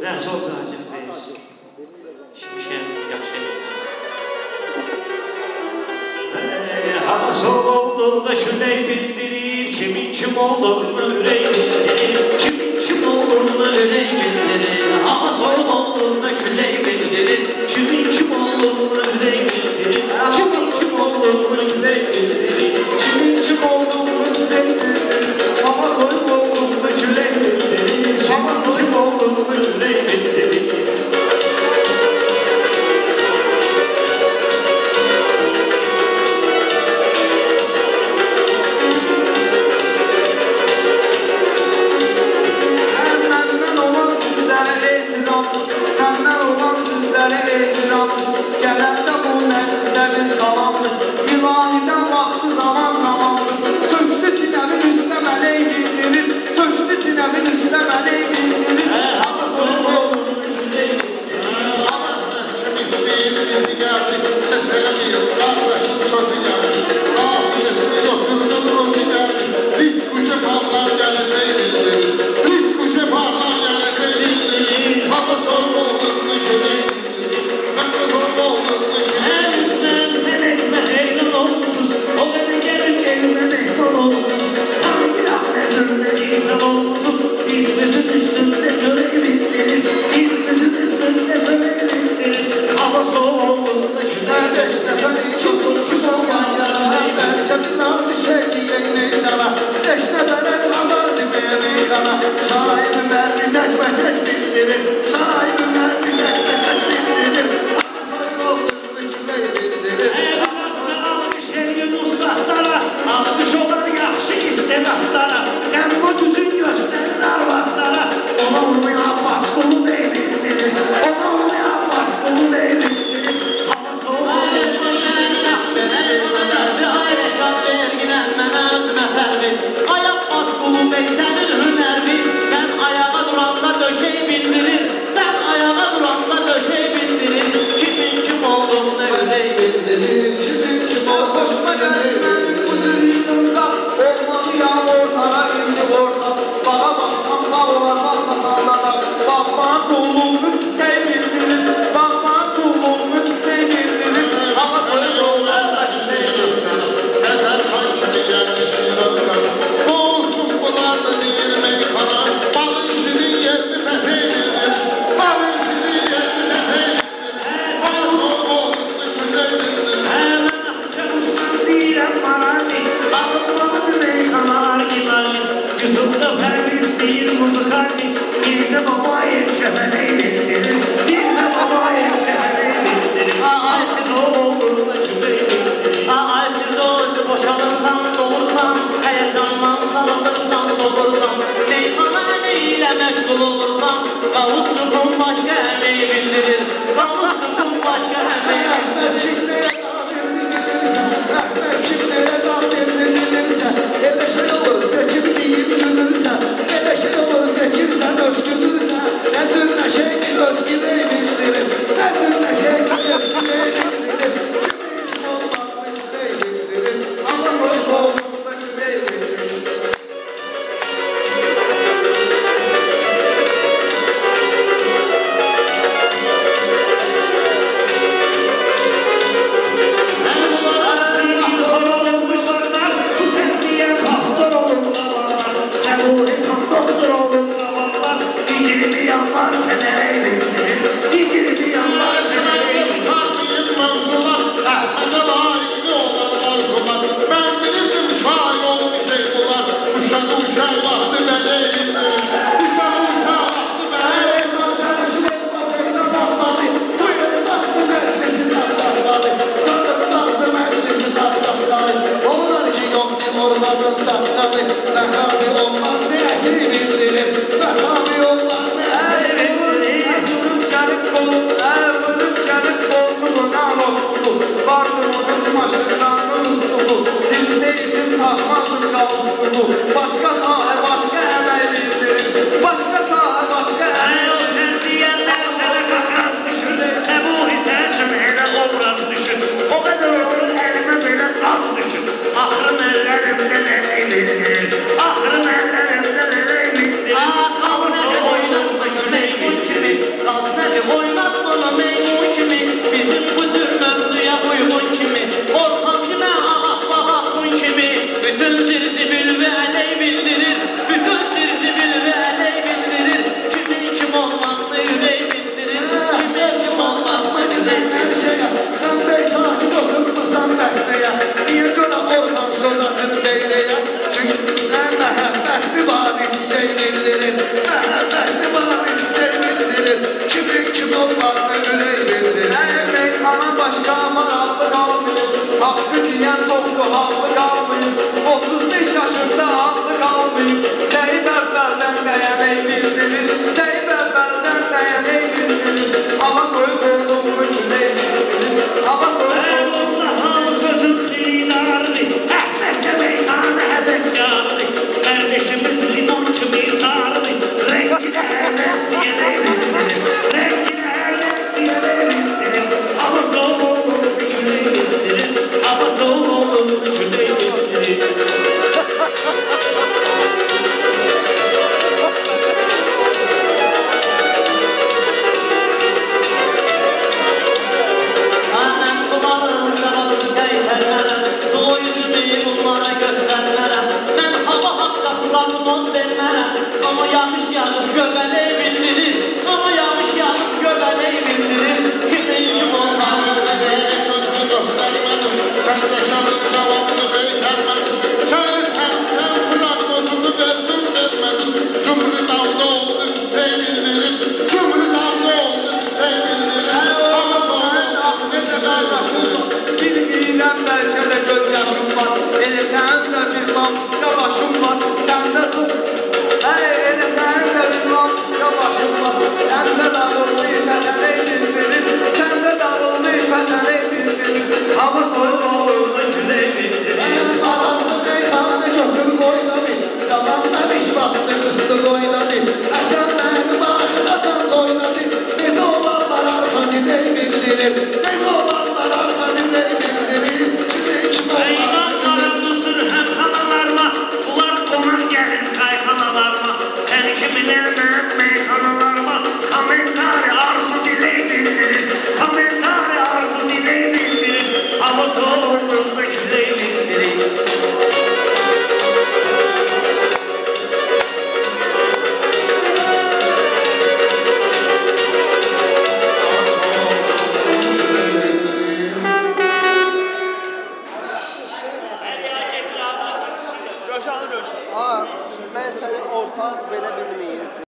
Rəsul Zacib Reis. Şimşən yaşayır. Hava soğuk olduğunda şüley bildirir, kimin kim olduğunu ürey bildirir, kimin kim olduğunu ürey bildirir. Hava soğuk olduğunda şüley bildirir, kimin kim olduğunu ürey bildirir, kimin kim olduğunu ürey bildirir, kimin kim olduğunu ürey bildirir. Hava soğuk olduğunda şüley bildirir, hava soğuk olduğunda ürey bildirir. Gələndə bu nəfsə bir salamdır. İlahiden vaxtı zaman tamamdır. Söktü sinəmin üstə mələk bildirir, söktü sinəmin üstə mələk bildirir. Hava soğuk olduğunu şüley bildirir. Kim istəyir bizi gəldik, səs eləməyir, qardaşın sözü gəlir. Qafiyəsini götürdün, özü gəlir. Risk uşa parlar gələcək bildirir. Risk uşa parlar gələcək bildirir. Hava soğuk olduğunu şüley bildirir. Əlimdən sən etmə heylan olmuşuz, o beni gəlib elmə mehman olmuşuz. Tanrıyaq nəzərdə insan olmuşuz, dizimizin üstündə söyley bildirir, dizimizin üstündə söyley bildirir. Hava soğuk olduğunda Kardeş nəfəri tutulmuş olan yana, bəlkə binar düşək yeynəydana. Beş nəfərən anar deməyə meydana. Şahidim mərdi təkmə-tək bildirir, şahidim mərdi təkmə-tək bildirir. almış olan yaxşı istedatlara, amma düzün göstərir arvadlara. Ona olmayan baskılı deyildirir, ona olmayan baskılı deyildirir. Hava soğuk ayak baskılı bey senin hünerli. Sen ayağa duranda döşeyi bildirir, sen ayağa duranda döşeyi bildirir. Kimin kim olduğunu ürey bildirir, kimin kim olduğunu ürey bildirir. Olmadı ya ortara indi orta. Bana baksan da olar, bakmasan da da. Bakma kulluğunu çiçeği bildirir, bakma kulluğunu çiçeği bildirir. Hava soğuk yollarda çiçeği görsən, əzəl kan kimi gəlmişik döndürəm. Bu olsun bunlar da deyir meykana, balın şirin yerini məhey bildirir, balın şirin yerini məhey bildirir. Hava soğuk olduğunu şüley bildirir. Mən axşam ustam deyirəm marani, ağıtlamadı meyxanalar gimali. Youtube-da fərq istəyir muzikalni, Mirzə Babayev şəhərəy bildirir, Mirzə Babayev şəhərəy bildirir. Hava soğuk olduğunda şüley bildirir. Ay Firdevsi boşalırsan, dolursan, heyecandan sarılırsan, solursan, meyhana emeğiyle meşgul olursan, kavuşturduğun başka emeği bildirir, kavuşturduğun başka emeği Rəhbər kimlərə qadirdir bilirsən, rəhbər kimlərə qadirdir bilirsən. Elə şey olur, çəkib deyib gülürsən, elə şey olur, çəkirsən, ösküdürsən. Nə cür nə şeydir, öskürək bildirir, nə cür nə şeydir, öskürək bildirir. Kimin kim olmağını ürək bildirir, amma kim olduğunu ürək bildirir. Bunlar sevgili hava olmuşlarlar, su sevgiye doktor olun babalar, sen bu insan doktor olun babalar. Dicilimi yanlar seneye bildirir, dicilimi yanlar seneye bildirir. Tarbiyyət mövzular, Əhmədə layiqli olan arzular. Mən bilirdim şair olmayacaq bunlar. Uşağı uşaq vaxtı məni eğildirir. Uşağı uşaq vaxtı məni eğildirir. Onlar ki yoktu ormanın saklanı, Vəhhabi olmaq nəyi bildirir, Vəhhabi olmaq nəyi bildirir. Vurub gəlib qoltuğuna oldu, vardı onun maşınlarının üstüdü, bilseydim takmazdım qalsızdı. Başqa sahə, başqa əmək bildirir, başqa sahə, başqa əmək. O sen diyenler sana kakaz düşür, Sebuhi sensin hele obraz düşür. O kadar olur elime böyle az düşür. Ahrım ellerimde ne bildirir, ahrım ellerimde ne bildirir. Kavuşa boynunda kömeğin kimi, Məhəbbətli bari çiçək bildirir. Məhəbbətli bari çiçək bildirir. Kimin kim olmağını ürək bildirir. Meykana başqa maraqlı qalmayıb, haqqı deyən çoxdur, haqlı qalmayıb. 35 yaşında haqlı qalmayıb, deyib əvvəldən dəyənək bildirir, deyib əvvəldən dəyənək bildirir. Hava soyuq olduğunu külək bildirir, hava soyuq olduğunu Allah'ın sözün xilardı, Əhməddə meyxanə həvəskardı. Kardeşimiz limon kimi sardı, rengine evrensiyene bindirir, rengine evrensiyene bindirir. Hava soğuk olduğunu külək bildirir, hava soğuk olduğunu külək bildirir. Mən bunların cavabını qaytarmərəm, sulu yüzümü bunlara göstərmərəm. Mən hava haqda proqnoz vermərəm, amma yağış yağıb göbələk bildirir, amma yağış yağıb göbələk bildirir. Kimin kim olmağını Seni sözlü göstermedim, sen yaşadın cevabını beytermedim. Senden kulaknosunu verdim vermedim. Zümrüt dalda oldu çiçeği bildirim, zümrüt dalda oldu çiçeği bildirim. Hava soğuk ne kadar yaşlı. Bilmirəm bəlkə də göz yaşım var, elə sənin də bir lampuska başım var, səndə tut. Elə sənin də bir lampuska başım var, səndə dağıldı fətənək bildirir, səndə dağıldı fətənək bildirir. Hava soyuq olduğunu külək bildirir. Arazlı meyxanə götür qoynadı. Zamandan iş vaxtı qıstıq oynadı. Həsən mənim axıracan oynadı. Necə olanlar arxa dilək bildirir. Necə olanlar arxa dilək bildirir. Kimin kim olmağını Eyvanlarımızın həm xanalarına, bunlar qonaq gəlir sayxanalarına. Sən kiminlə mən meyxanalarıma, komentari arzu dilək bildirir, komentari arzu dilək bildirir. Hava soğuk olduğunda külək bildirir. Rövşən, mən səni orta belə bilməyim.